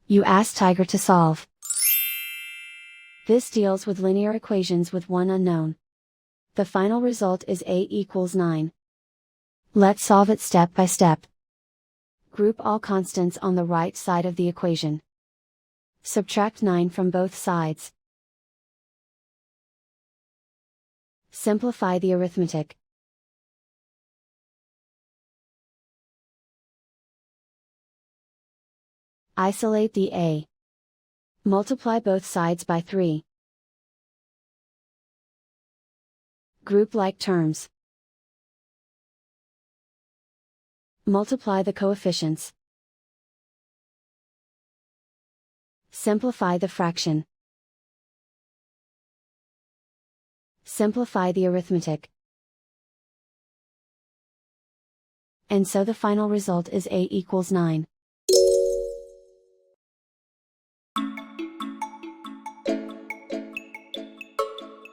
You ask Tiger to solve. This deals with linear equations with one unknown. The final result is A equals 9. Let's solve it step by step. Group all constants on the right side of the equation. Subtract 9 from both sides. Simplify the arithmetic. Isolate the A. Multiply both sides by 3. Group like terms. Multiply the coefficients. Simplify the fraction. Simplify the arithmetic. And so the final result is A equals 9.